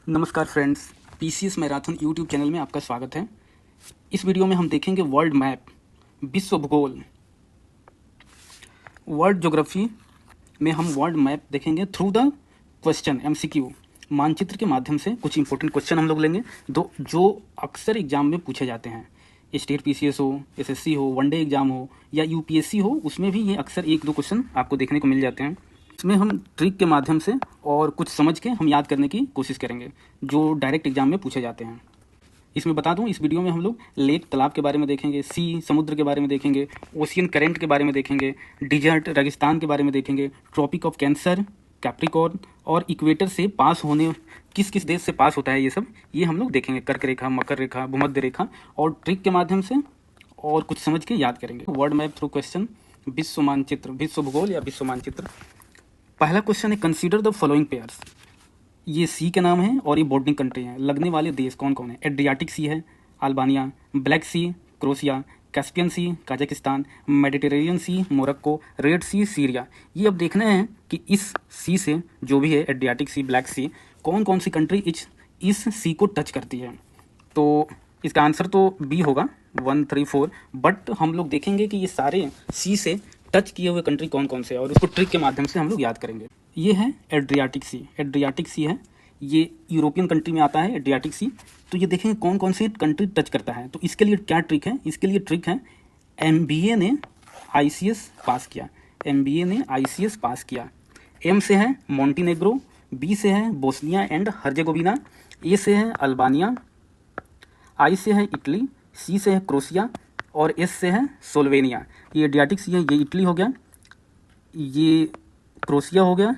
नमस्कार friends, PCS marathon YouTube channel में आपका स्वागत है। इस वीडियो में हम देखेंगे वर्ल्ड मैप, विश्व भूगोल। वर्ल्ड ज्योग्राफी में हम वर्ल्ड मैप देखेंगे थ्रू द क्वेश्चन एमसीक्यू। मानचित्र के माध्यम से कुछ इंपॉर्टेंट क्वेश्चन हम लोग लेंगे जो अक्सर एग्जाम में पूछे जाते हैं। स्टेट पीसीएस हो, एसएससी हो, वनडे एग्जाम हो या यूपीएससी हो, उसमें भी ये अक्सर एक दो क्वेश्चन आपको देखने को मिल जाते हैं। इसमें हम ट्रिक के माध्यम से और कुछ समझ के हम याद करने की कोशिश करेंगे जो डायरेक्ट एग्जाम में पूछे जाते हैं। इसमें बता दूं, इस वीडियो में हम लोग लेक तालाब के बारे में देखेंगे, सी समुद्र के बारे में देखेंगे, ओशियन करंट के बारे में देखेंगे, डिजर्ट रेगिस्तान के बारे में देखेंगे, ट्रॉपिक ऑफ कैंसर, कैप्रिकॉर्न और इक्वेटर से पास होने किस किस देश से पास होता है, ये हम लोग देखेंगे। कर्क रेखा, मकर रेखा, भूमध्य रेखा, और ट्रिक के माध्यम से और कुछ समझ के याद करेंगे। वर्ल्ड मैप थ्रू क्वेश्चन, विश्व मानचित्र, विश्व भूगोल या विश्व मानचित्र। पहला क्वेश्चन है, कंसीडर द फॉलोइंग पेयर्स। ये सी के नाम है और ये बोर्डिंग कंट्री है। लगने वाले देश कौन कौन है? एड्रियाटिक सी है अल्बानिया, ब्लैक सी क्रोशिया, कैस्पियन सी कजाकिस्तान, मेडिटेरेनियन सी मोरक्को, रेड सी सीरिया। ये अब देखना है कि इस सी से जो भी है, एड्रियाटिक सी, ब्लैक सी, कौन कौन सी कंट्री इस सी को टच करती है। तो इसका आंसर तो बी होगा, 1, 3, 4। बट हम लोग देखेंगे कि ये सारे सी से टच किए हुए कंट्री कौन कौन से है और उसको ट्रिक के माध्यम से हम लोग याद करेंगे। ये है एड्रियाटिक सी। एड्रियाटिक सी है, ये यूरोपियन कंट्री में आता है एड्रियाटिक सी। तो ये देखेंगे कौन कौन से कंट्री टच करता है। तो इसके लिए क्या ट्रिक है? इसके लिए ट्रिक है, एमबीए ने आईसीएस पास किया। एमबीए ने आईसीएस पास किया। एम से है मोंटीनेग्रो, बी से है बोस्निया एंड हर्जेगोविना, ए से है अल्बानिया, आई से है इटली, सी से है क्रोशिया और एस से है स्लोवेनिया। ये एड्रियाटिक सी है, ये इटली हो गया, ये क्रोशिया हो गया,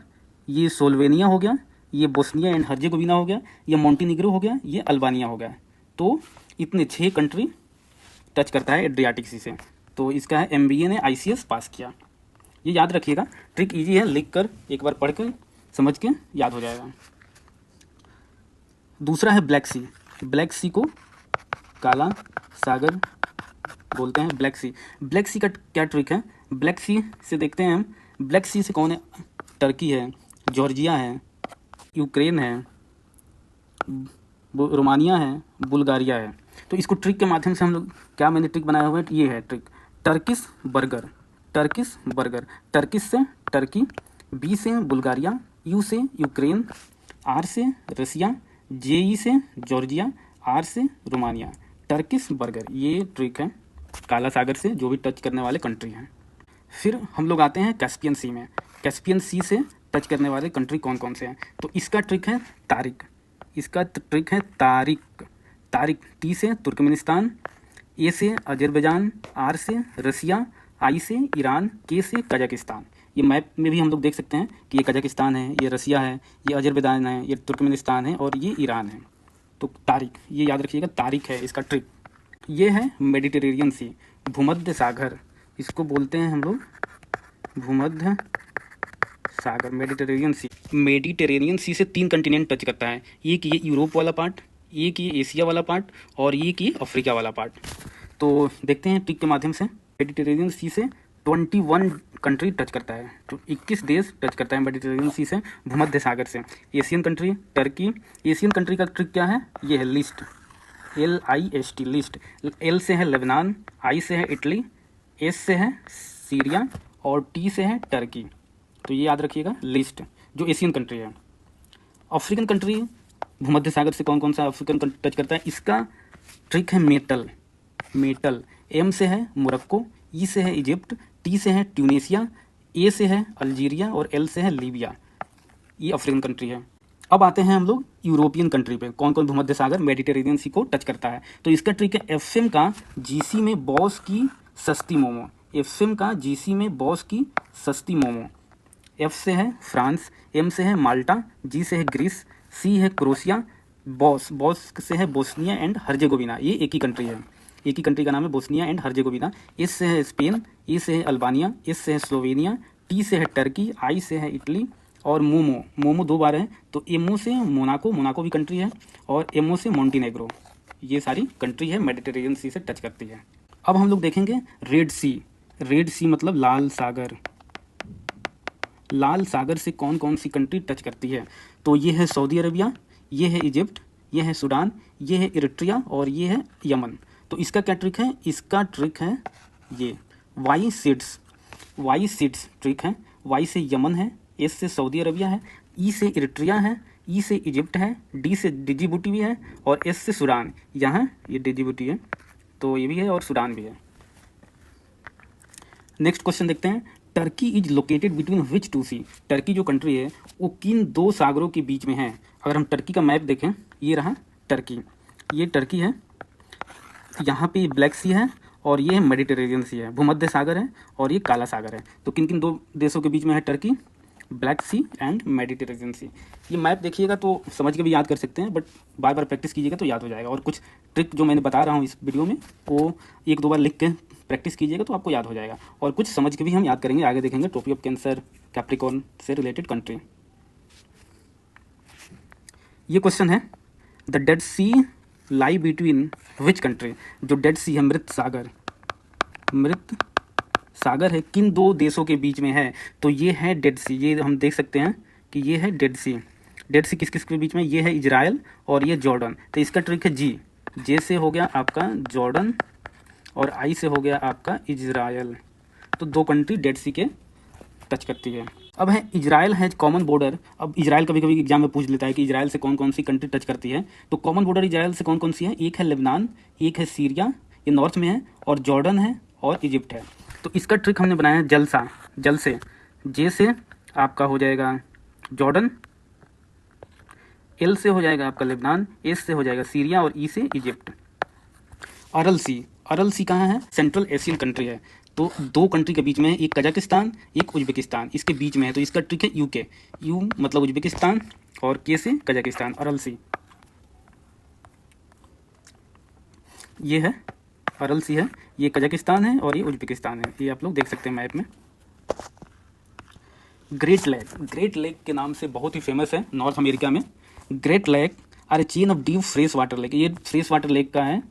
ये स्लोवेनिया हो गया, ये बोस्निया एंड हर्जेगोविना हो गया, ये मोंटीनिग्रो हो गया, ये अल्बानिया हो गया। तो इतने 6 कंट्री टच करता है एड्रियाटिक सी से। तो इसका है एमबीए ने आईसीएस पास किया। ये याद रखिएगा, ट्रिक इजी है, लिख कर एक बार पढ़ कर समझ के याद हो जाएगा। दूसरा है ब्लैक सी। ब्लैक सी को काला सागर बोलते हैं। ब्लैक सी, ब्लैक सी का क्या ट्रिक है? ब्लैक सी से देखते हैं हम, ब्लैक सी से कौन है? टर्की है, जॉर्जिया है, यूक्रेन है, रोमानिया है, बुल्गारिया है। तो इसको ट्रिक के माध्यम से हम लोग, क्या मैंने ट्रिक बनाया हुआ है, ये है trick, Turkish burger. Turkish burger, Turkish से टर्की, बी से बुल्गारिया, यू से यूक्रेन, आर से रसिया, जे ई से जॉर्जिया, आर से रोमानिया। टर्किश बर्गर, ये ट्रिक है काला सागर से जो भी टच करने वाले कंट्री हैं। फिर हम लोग आते हैं कैस्पियन सी में। कैस्पियन सी से टच करने वाले कंट्री कौन कौन से हैं? तो इसका ट्रिक है तारिक। इसका ट्रिक है तारिक। तारिक, टी से तुर्कमेनिस्तान, ए से अजरबैजान, आर से रसिया, आई से ईरान, के से कजाकिस्तान। ये मैप में भी हम लोग देख सकते हैं कि ये कजाकिस्तान है, ये रसिया है, ये अजरबैजान है, ये तुर्कमेनिस्तान है और ये ईरान है। तो तारिक, ये याद रखिएगा, तारिक है इसका ट्रिक। ये है मेडिटेरेनियन सी, भूमध्य सागर, इसको बोलते हैं हम लोग भूमध्य सागर, मेडिटेरेनियन सी। मेडिटेरेनियन सी से 3 कंटिनेंट टच करता है। एक ये यूरोप वाला पार्ट, एक ये एशिया वाला पार्ट और एक ये अफ्रीका वाला पार्ट। तो देखते हैं ट्रिक के माध्यम से। मेडिटेरेनियन सी से 21 कंट्री टच करता है, तो 21 देश टच करता है मेडिटेरेनियन सी से, भूमध्य सागर से। Asian country Turkey. Asian country का ट्रिक क्या है? ये है लिस्ट, LIST, लिस्ट। एल से है लेबनान, आई से है इटली, एस से है सीरिया और टी से है टर्की। तो ये याद रखिएगा, लिस्ट जो एशियन कंट्री है। अफ्रीकन कंट्री, भूमध्य सागर से कौन कौन सा अफ्रीकन टच करता है? इसका ट्रिक है मेटल। मेटल, एम से है मोरक्को, ई से है इजिप्ट, टी से है ट्यूनीसिया, ए से है अल्जीरिया और एल से है लीबिया। ये अफ्रीकन कंट्री है। अब आते हैं हम लोग यूरोपियन कंट्री पे, कौन कौन भूमध्य सागर मेडिटेरेनियन सी को टच करता है। तो इसका ट्रिक है, एफएम का जीसी में बॉस की सस्ती मोमो। एफएम का जीसी में बॉस की सस्ती मोमो। एफ से है फ्रांस, एम से है माल्टा, जी से है ग्रीस, सी है क्रोशिया, बॉस से है बोस्निया एंड हर्जेगोविना। ये एक ही कंट्री है, एक ही कंट्री का नाम है बोस्निया एंड हर्जेगोविना। एस से है स्पेन, ए से है अल्बानिया, एस से है स्लोवेनिया, टी से है टर्की, आई से है इटली और मोमो 2 बार है। तो एमओ से मोनाको भी कंट्री है और एमओ से मोंटीनेग्रो। ये सारी कंट्री है मेडिटेरेनियन सी से टच करती है। अब हम लोग देखेंगे रेड सी। रेड सी मतलब लाल सागर। लाल सागर से कौन कौन सी कंट्री टच करती है? तो ये है सऊदी अरबिया, ये है इजिप्ट, ये है सूडान, ये है इरिट्रिया और ये है यमन। तो इसका क्या ट्रिक है? इसका ट्रिक है ये वाई सीड्स ट्रिक है। वाई से यमन है, एस से सऊदी अरबिया है, ई से इरिट्रिया है, ई से इजिप्ट है, डी से डिजिबूटी भी है और एस से सूडान। यहाँ ये डिजिबूटी है तो ये भी है और सूडान भी है। नेक्स्ट क्वेश्चन देखते हैं। Turkey is located between which two sea. Turkey जो कंट्री है वो किन दो सागरों के बीच में है? अगर हम टर्की का मैप देखें, ये रहा टर्की, ये टर्की है, यहाँ पे ब्लैक सी है और ये मेडिटेरेनियन सी है, भूमध्य सागर है और ये काला सागर है। तो किन किन दो देशों के बीच में है Turkey? Black Sea and Mediterranean Sea. ये मैप देखिएगा तो समझ के भी याद कर सकते हैं, बट बार बार प्रैक्टिस कीजिएगा तो याद हो जाएगा। और कुछ ट्रिक जो मैंने बता रहा हूँ इस वीडियो में वो एक दो बार लिख के प्रैक्टिस कीजिएगा तो आपको याद हो जाएगा। और कुछ समझ के भी हम याद करेंगे, आगे देखेंगे ट्रॉपी ऑफ कैंसर, कैप्रिकॉर्न से रिलेटेड कंट्री। ये क्वेश्चन है, the dead sea lie between which country. जो डेड सी है, मृत सागर है, किन दो देशों के बीच में है? तो ये है डेड सी, ये हम देख सकते हैं कि ये है डेड सी। डेड सी किस किस के बीच में? ये है इजराइल और ये जॉर्डन। तो इसका ट्रिक है जी, जे से हो गया आपका जॉर्डन और आई से हो गया आपका इजराइल। तो दो कंट्री डेड सी के टच करती है। अब है इजराइल है कॉमन बॉर्डर। अब इजराइल कभी कभी एग्जाम में पूछ लेता है कि इजराइल से कौन कौन सी कंट्री टच करती है। तो कॉमन बॉर्डर इजराइल से कौन कौन सी है? एक है लेबनान, एक है सीरिया, ये नॉर्थ में है, और जॉर्डन है और इजिप्ट है। तो इसका ट्रिक हमने बनाया है जल से। जे से आपका हो जाएगा जॉर्डन, एल से हो जाएगा आपका लेबनान, एस से हो जाएगा सीरिया और ई से इजिप्ट। अरल सी कहाँ है? सेंट्रल एशियन कंट्री है। तो दो कंट्री के बीच में है, एक कजाकिस्तान एक उज्बेकिस्तान, इसके बीच में है। तो इसका ट्रिक है यूके, यू मतलब उज्बेकिस्तान और के से कजाकिस्तान, अरल सी। ये है अरल सी है, ये कजाकिस्तान है और ये उज्बेकिस्तान है। ये आप लोग देख सकते हैं मैप में। ग्रेट लेक के नाम से बहुत ही फेमस है नॉर्थ अमेरिका में। Great lake are a chain of deep fresh water lake. ये फ्रेश वाटर लेक का है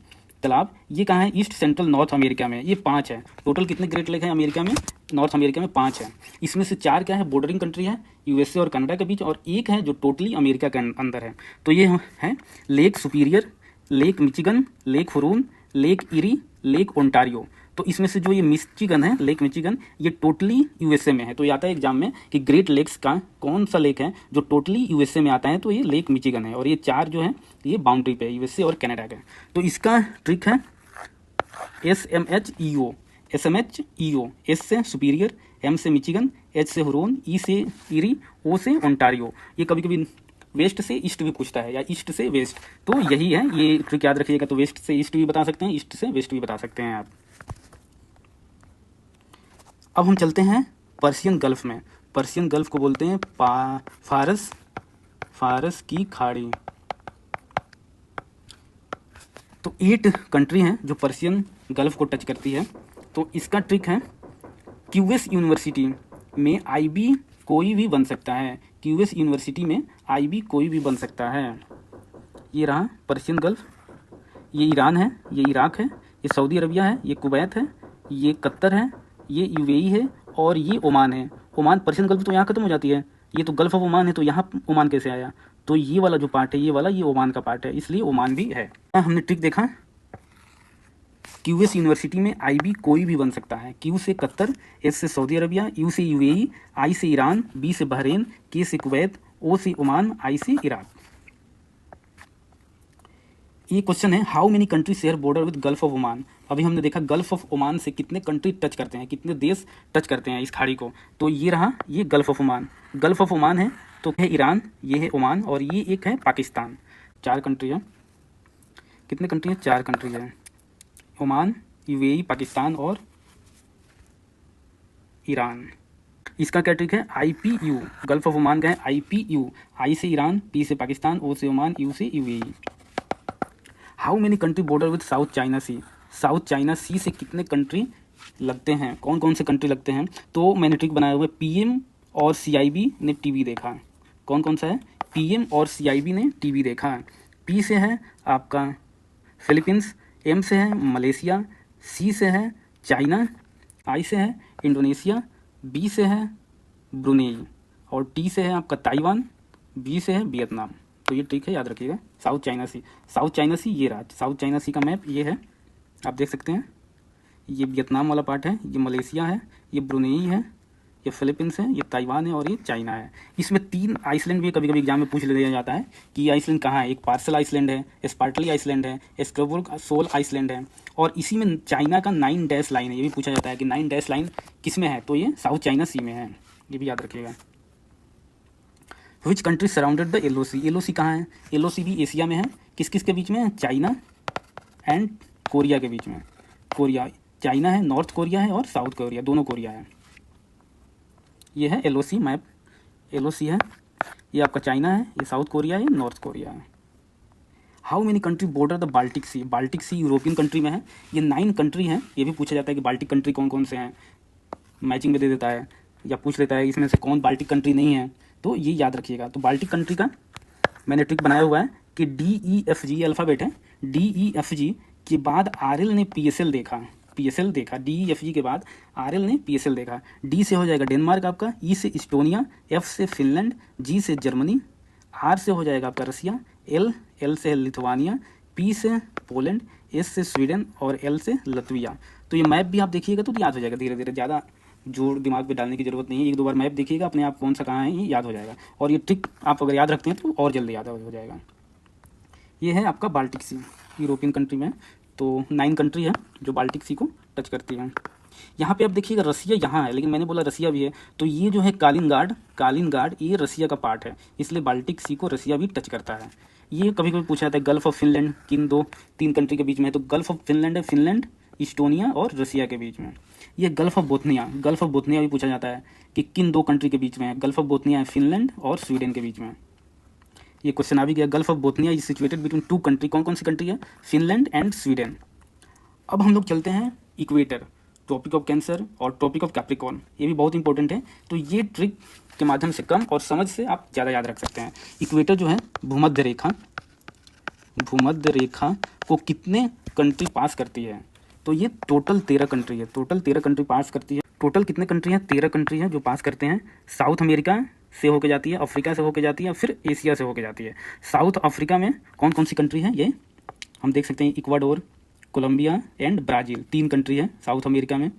तालाब। ये कहाँ है? ईस्ट सेंट्रल नॉर्थ अमेरिका में। ये 5 है टोटल। कितने ग्रेट लेक हैं अमेरिका में? नॉर्थ अमेरिका में 5 है। इसमें से 4 क्या है? बॉर्डरिंग कंट्री है यूएसए और कनाडा के बीच, और एक है जो टोटली अमेरिका के अंदर है। तो ये है lake superior, lake Michigan, lake Hurun, lake eri, lake Ontario. तो इसमें से जो ये मिचिगन है, लेक मिचिगन, ये टोटली यूएसए में है। तो ये आता है एग्जाम में कि ग्रेट लेक्स का कौन सा लेक है जो टोटली यूएसए में आता है? तो ये लेक मिचिगन है। और ये 4 जो है ये बाउंड्री पे है यूएसए और कनाडा के। तो इसका ट्रिक है SMHEO, एस से सुपीरियर, एम से मिचिगन, एच से हुरोन, ई से इरी, ओ से ओंटारियो। ये कभी कभी वेस्ट से ईस्ट भी पूछता है या ईस्ट से वेस्ट, तो यही है, ये ट्रिक याद रखिएगा। तो वेस्ट से ईस्ट भी बता सकते हैं, ईस्ट से वेस्ट भी बता सकते हैं आप। अब हम चलते हैं पर्शियन गल्फ में। पर्शियन गल्फ को बोलते हैं फारस की खाड़ी। तो 8 कंट्री हैं जो पर्शियन गल्फ को टच करती है। तो इसका ट्रिक है, क्यूएस यूनिवर्सिटी में आईबी कोई भी बन सकता है। क्यूएस यूनिवर्सिटी में आईबी कोई भी बन सकता है। ये रहा पर्शियन गल्फ। ये ईरान है, ये इराक है, ये सऊदी अरबिया है, ये कुवैत है, ये कतर है, ये यूएई है और ये ओमान है। ओमान, पर्शियन गल्फ तो यहाँ खत्म हो जाती है, ये तो गल्फ ऑफ ओमान है, तो यहाँ ओमान कैसे आया? तो ये वाला जो पार्ट है, ये वाला, ये ओमान का पार्ट है, इसलिए ओमान भी है। हमने ट्रिक देखा, क्यूएस यूनिवर्सिटी में आईबी कोई भी बन सकता है। क्यू से कतर, एस से सऊदी अरबिया, यू से यूएई, आई से ईरान, बी से बहरीन, के से कुवैत, ओ से ओमान, आई से इराक। ये क्वेश्चन है, how many country share border with gulf of Oman. अभी हमने देखा गल्फ ऑफ ओमान से कितने कंट्री टच करते हैं, कितने देश टच करते हैं इस खाड़ी को। तो ये रहा, ये gulf of Oman. Gulf of Oman है तो है ईरान, ये है ओमान और ये एक है पाकिस्तान। 4 कंट्री है। कितने कंट्री है? 4 कंट्री है, ओमान, यूएई, पाकिस्तान और ईरान। इसका क्या ट्रिक है? IPU, गल्फ ऑफ ओमान का है IPU। आई से ईरान, पी से पाकिस्तान, ओ से ओमान, यू से UAE. How many country border with South China Sea. South China Sea से कितने कंट्री लगते हैं? कौन कौन से कंट्री लगते हैं? तो मैंने ट्रिक बनाया हुआ है, PM और CIB ने टीवी देखा। कौन कौन सा है? PM और CIB ने टीवी देखा। P से है आपका फिलीपींस, M से है मलेशिया, C से है चाइना, I से है इंडोनेशिया, B से है ब्रुनेई और T से है आपका ताइवान, B से है वियतनाम। तो ये ट्रिक है, याद रखिएगा। South China Sea, South China सी ये रहा, साउथ चाइना सी का मैप ये है, आप देख सकते हैं। ये वियतनाम वाला पार्ट है, ये मलेशिया है, ये ब्रुनेई है, ये फिलीपींस है, ये ताइवान है और ये चाइना है। इसमें 3 आइसलैंड भी कभी कभी एग्जाम में पूछ लिया जाता है कि ये आइसलैंड कहाँ है। एक पार्सल आइसलैंड है, स्पार्टली आइसलैंड है, स्क्रैबल सोल आइसलैंड है, और इसी में चाइना का 9 डैश लाइन है। ये भी पूछा जाता है कि 9 डैश लाइन किस में है, तो ये साउथ चाइना सी में है, ये भी याद रखिएगा। Which country surrounded the LOC, LOC कहाँ है, LOC भी एशिया में है। किस किस के बीच में है, चाइना एंड कोरिया के बीच में। कोरिया, चाइना है, नॉर्थ कोरिया है और साउथ कोरिया, दोनों कोरिया है। ये है LOC मैप, LOC है, ये आपका चाइना है, ये साउथ कोरिया है, नॉर्थ कोरिया है। How many country border the Baltic sea, Baltic sea European country में है, ये 9 कंट्री हैं। ये भी पूछा जाता है कि बाल्टिक कंट्री कौन कौन से हैं, मैचिंग में दे देता है या पूछ लेता है इसमें से कौन बाल्टिक कंट्री नहीं है, तो ये याद रखिएगा। तो बाल्टिक कंट्री का मैंने ट्रिक बनाया हुआ है कि DEFG अल्फ़ाबेट है, DEFG के बाद RL ने PSL देखा, DEFG के बाद RL ने PSL देखा। D से हो जाएगा डेनमार्क आपका, E से इस्टोनिया, F से फिनलैंड, G से जर्मनी, R से हो जाएगा आपका रसिया, L से लिथुआनिया, P से पोलैंड, S से स्वीडन और L से लतविया। तो ये मैप भी आप देखिएगा तो याद हो जाएगा धीरे धीरे, ज़्यादा जोर दिमाग पे डालने की ज़रूरत नहीं है। 1-2 बार मैप देखिएगा अपने आप कौन सा कहाँ है, ये याद हो जाएगा। और ये ट्रिक आप अगर याद रखते हैं तो और जल्दी याद हो जाएगा। ये है आपका बाल्टिक सी, यूरोपियन कंट्री में, तो 9 कंट्री है जो बाल्टिक सी को टच करती हैं। यहाँ पे आप देखिएगा रसिया यहाँ है, लेकिन मैंने बोला रसिया भी है, तो ये जो है कालिनगार्ड ये रसिया का पार्ट है, इसलिए बाल्टिक सी को रसिया भी टच करता है। ये कभी कभी पूछा जाता है गल्फ ऑफ फिनलैंड किन 2-3 कंट्री के बीच में है, तो गल्फ ऑफ फिनलैंड है, फिनलैंड, इस्टोनिया और रसिया के बीच में। ये गल्फ ऑफ बोथनिया भी पूछा जाता है कि किन 2 कंट्री के बीच में है, गल्फ ऑफ बोथनिया है फिनलैंड और स्वीडन के बीच में। ये क्वेश्चन आ भी गया। Gulf of Bothnia is situated between 2 country, कौन कौन सी कंट्री है, फिनलैंड एंड स्वीडन। अब हम लोग चलते हैं इक्वेटर, ट्रॉपिक ऑफ कैंसर और ट्रॉपिक ऑफ कैप्रिकॉर्न, ये भी बहुत इंपॉर्टेंट है। तो ये ट्रिक के माध्यम से कम और समझ से आप ज़्यादा याद रख सकते हैं। इक्वेटर जो है भूमध्य रेखा को कितने कंट्री पास करती है, तो ये टोटल 13 कंट्री है, टोटल 13 कंट्री पास करती है। टोटल कितने कंट्री हैं, 13 कंट्री हैं जो पास करते हैं। साउथ अमेरिका से होके जाती है, अफ्रीका से होके जाती है, फिर एशिया से होके जाती है। साउथ अफ्रीका में कौन कौन सी कंट्री है, ये हम देख सकते हैं, Ecuador, Colombia and Brazil, 3 country है साउथ अमेरिका में।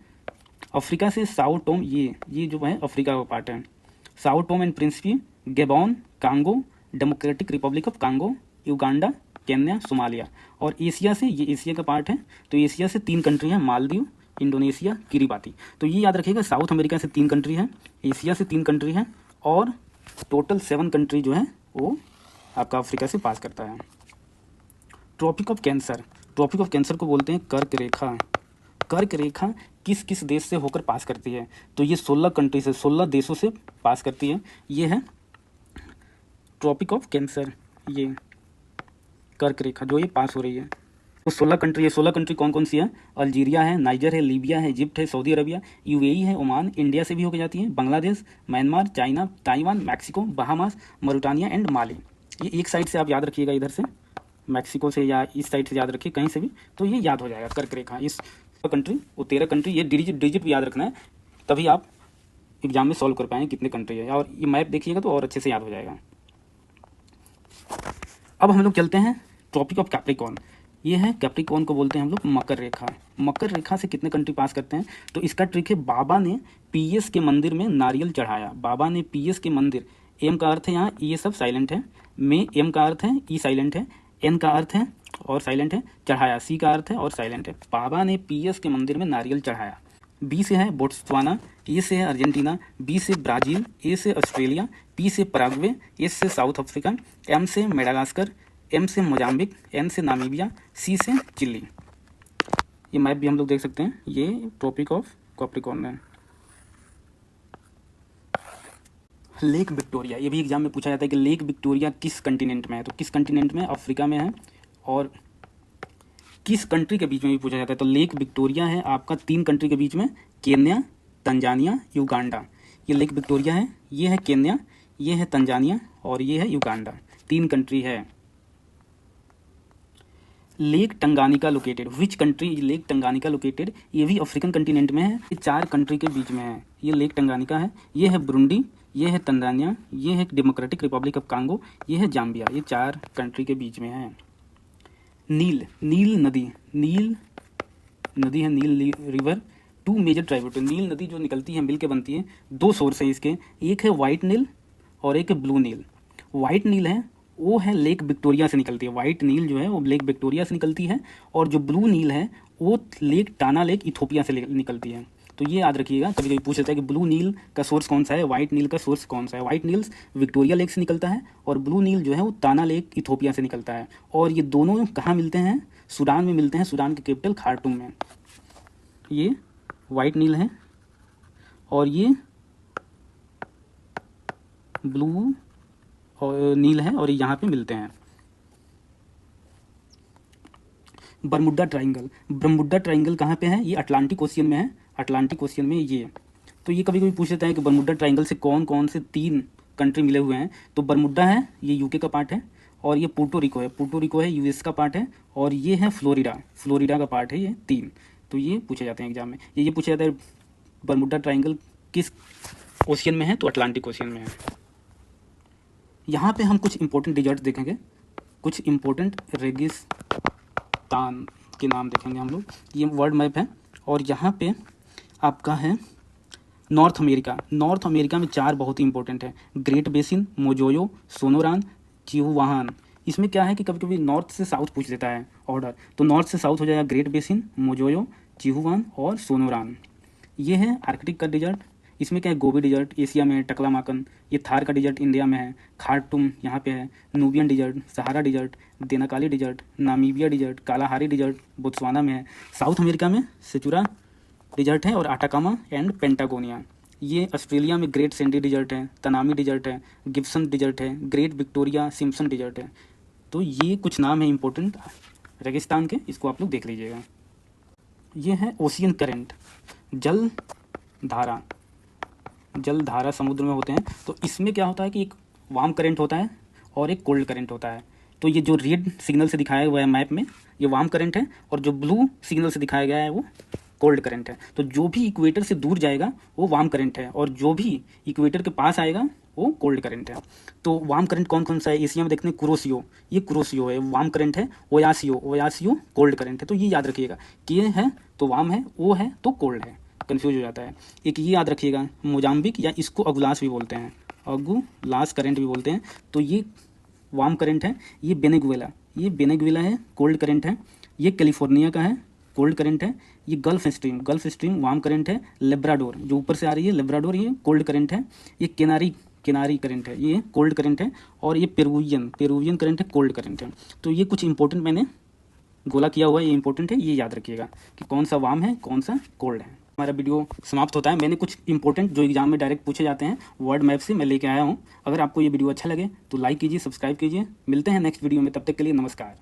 अफ्रीका से साओ टोम, ये जो है अफ्रीका का पार्ट है, Sao Tome and Principe, Gabon, Congo, Democratic Republic of Congo, Uganda, Kenya, Somalia. और एशिया से, ये एशिया का पार्ट है, तो एशिया से 3 कंट्री हैं, मालदीव, इंडोनेशिया, किरीबाती। तो ये याद रखिएगा, साउथ अमेरिका से 3 कंट्री है, एशिया से 3 कंट्री है, और टोटल 7 कंट्री जो है वो आपका अफ्रीका से पास करता है। ट्रॉपिक ऑफ कैंसर को बोलते हैं कर्क रेखा। कर्क रेखा किस किस देश से होकर पास करती है, तो ये 16 कंट्री से, 16 देशों से पास करती है। ये है ट्रॉपिक ऑफ कैंसर, ये कर्क रेखा जो ये पास हो रही है, तो 16 कंट्री है। 16 कंट्री कौन कौन सी है, अल्जीरिया है, नाइजर है, लीबिया है, इजिप्ट है, सऊदी अरबिया, UAE है, ओमान, इंडिया से भी होकर जाती है, Bangladesh, Myanmar, China, Taiwan, Mexico, Bahamas, Mauritania and Mali. ये एक साइड से आप याद रखिएगा, इधर से मैक्सिको से या इस साइड से याद रखिए, कहीं से भी, तो ये याद हो जाएगा कर्क रेखा। इस कंट्री, वो 13 कंट्री, ये डिजिट भी याद रखना है, तभी आप एग्जाम में सॉल्व कर पाएंगे कितने कंट्री है। और ये मैप देखिएगा तो और अच्छे से याद हो जाएगा। अब हम लोग चलते हैं ट्रॉपिक ऑफ कैप्रिकॉर्न। ये है कैप्रिकॉर्न को बोलते हैं हम लोग मकर रेखा। मकर रेखा से कितने कंट्री पास करते हैं, तो इसका ट्रिक है, बाबा ने PS के मंदिर में नारियल चढ़ाया। बाबा ने PS के मंदिर, एम का अर्थ है यहाँ, ये सब साइलेंट है, में एम का अर्थ है, ई साइलेंट है, एन का अर्थ है और साइलेंट है, चढ़ाया, सी का अर्थ है और साइलेंट है। बाबा ने PS के मंदिर में नारियल चढ़ाया। बी से है बोट्सवाना, ए से है अर्जेंटीना, बी से ब्राज़ील, ए से ऑस्ट्रेलिया, पी से पराग्वे, एस से साउथ अफ्रीका, एम से मेडागास्कर, एम से मोजाम्बिक, एन से नामीबिया, सी से चिली। ये मैप भी हम लोग देख सकते हैं, ये ट्रॉपिक ऑफ कैप्रिकॉर्न है। लेक विक्टोरिया, ये भी एग्जाम में पूछा जाता है कि लेक विक्टोरिया किस कंटिनेंट में है, तो किस कंटिनेंट में, अफ्रीका में है। और किस कंट्री के बीच में भी पूछा जाता है, तो लेक विक्टोरिया है आपका 3 कंट्री के बीच में, केन्या, तंजानिया, युगांडा। ये लेक विक्टोरिया है, ये है केन्या, ये है तंजानिया और ये है युगांडा, 3 कंट्री है। Lake Tanganyika located, which country lake Tanganyika located, ये भी अफ्रीकन कंटिनेंट में है, ये 4 कंट्री के बीच में है। ये लेक टंगानिका है, ये है बुरुंडी, ये है तंजानिया, ये है डेमोक्रेटिक रिपब्लिक ऑफ कांगो, ये है जाम्बिया। ये 4 कंट्री के बीच में है। नील, नील नदी, नील नदी है, नील रिवर। 2 मेजर ट्राइब्यूटरी, नील नदी जो निकलती है मिल के बनती है। 2 सोर्स है इसके, एक है वाइट नील और एक है ब्लू नील। वाइट नील है वो है लेक विक्टोरिया से निकलती है, वाइट नील जो है वो लेक विक्टोरिया से निकलती है, और जो ब्लू नील है वो लेक टाना लेक इथोपिया से निकलती है। तो ये याद रखिएगा, कभी कभी पूछ लेता है कि ब्लू नील का सोर्स कौन सा है, वाइट नील का सोर्स कौन सा है। वाइट नील विक्टोरिया लेक से निकलता है और ब्लू नील जो है वो ताना लेक इथोपिया से निकलता है। और ये दोनों कहाँ मिलते हैं, सूडान में मिलते हैं, सूडान के कैपिटल खार्टूम में। ये वाइट नील है और ये ब्लू और नील है और यहाँ पे मिलते हैं। बरमुडा ट्राइंगल, बरमुडा ट्राइंगल कहाँ पे है, ये अटलांटिक ओशियन में है, अटलांटिक ओशियन में ये। तो ये कभी कभी पूछ लेते हैं कि बरमुडा ट्राइंगल से कौन कौन से 3 कंट्री मिले हुए हैं। तो बरमुडा है, ये यूके का पार्ट है, और ये पुर्टो रिको है, पुर्टो रिको है यूएस का पार्ट है, और ये है फ्लोरिडा, फ्लोरिडा का पार्ट है। ये 3 तो ये पूछे जाते हैं एग्जाम में। ये पूछा जाता है बरमुडा ट्राइंगल किस ओशियन में है, तो अटलांटिक ओशियन में है। यहाँ पे हम कुछ इंपॉर्टेंट डिजर्ट देखेंगे, कुछ इंपॉर्टेंट रेगिस्तान के नाम देखेंगे हम लोग। ये वर्ल्ड मैप है और यहाँ पे आपका है नॉर्थ अमेरिका। नॉर्थ अमेरिका में 4 बहुत ही इंपॉर्टेंट है, ग्रेट बेसिन, मोजोयो, सोनोरान, चिहुआहान। इसमें क्या है कि कभी कभी नॉर्थ से साउथ पूछ लेता है ऑर्डर, तो नॉर्थ से साउथ हो जाएगा ग्रेट बेसिन, मोजोयो, चिहुआन और सोनोरान। ये है आर्कटिक का डिजर्ट, इसमें क्या है, गोबी डिजर्ट एशिया में है, टकलामाकन। ये थार का डिजर्ट इंडिया में है, खार्टूम यहाँ पे है, Nubian desert, Sahara desert, Danakil desert, Namibia desert, Kalahari desert Botswana में है। साउथ अमेरिका में सेचुरा डिजर्ट है और आटाकामा एंड पेंटागोनिया। ये ऑस्ट्रेलिया में ग्रेट सैंडी डिजर्ट है, तनामी डिजर्ट है, गिब्सन डिजर्ट है, ग्रेट विक्टोरिया सिम्पसन डिजर्ट है। तो ये कुछ नाम है इंपॉर्टेंट रेगिस्तान के, इसको आप लोग देख लीजिएगा। ये है ओशियन करंट, जल धारा, जल धारा समुद्र में होते हैं। तो इसमें क्या होता है कि एक वार्म करंट होता है और एक कोल्ड करंट होता है। तो ये जो रेड सिग्नल से दिखाया हुआ है मैप में, ये वार्म करंट है, और जो ब्लू सिग्नल से दिखाया गया है वो कोल्ड करंट है। तो जो भी इक्वेटर से दूर जाएगा वो वार्म करंट है, और जो भी इक्वेटर के पास आएगा वो कोल्ड करंट है। तो वार्म करंट कौन कौन सा है, एशिया में देखते हैं कुरोशियो, ये कुरोशियो है वार्म करंट है। ओयासियो, ओयासियो कोल्ड करंट है। तो ये याद रखिएगा कि ये है तो वार्म है, ओ है तो कोल्ड है, कंफ्यूज हो जाता है। एक ये याद रखिएगा मोजाम्बिक, या इसको अगुलास भी बोलते हैं, अगुलास करंट भी बोलते हैं। तो ये वार्म करंट है। ये वेनेजुएला, ये वेनेजुएला है, कोल्ड करंट है। ये कैलिफोर्निया का है, कोल्ड करंट है। ये gulf stream, gulf stream warm current है। लेब्राडोर जो ऊपर से आ रही है, लेब्राडोर, ये कोल्ड करंट है। ये केनारी, केनारी करंट है, ये कोल्ड करंट है। और ये पेरुवियन, पेरुवियन करंट है, कोल्ड करंट है। तो ये कुछ इंपॉर्टेंट मैंने गोला किया हुआ है, ये इंपॉर्टेंट है, ये याद रखिएगा कि कौन सा वार्म है कौन सा कोल्ड है। हमारा वीडियो समाप्त होता है। मैंने कुछ इंपॉर्टेंट जो एग्जाम में डायरेक्ट पूछे जाते हैं वर्ल्ड मैप से मैं लेके आया हूँ। अगर आपको ये वीडियो अच्छा लगे तो लाइक कीजिए, सब्सक्राइब कीजिए। मिलते हैं नेक्स्ट वीडियो में, तब तक के लिए नमस्कार।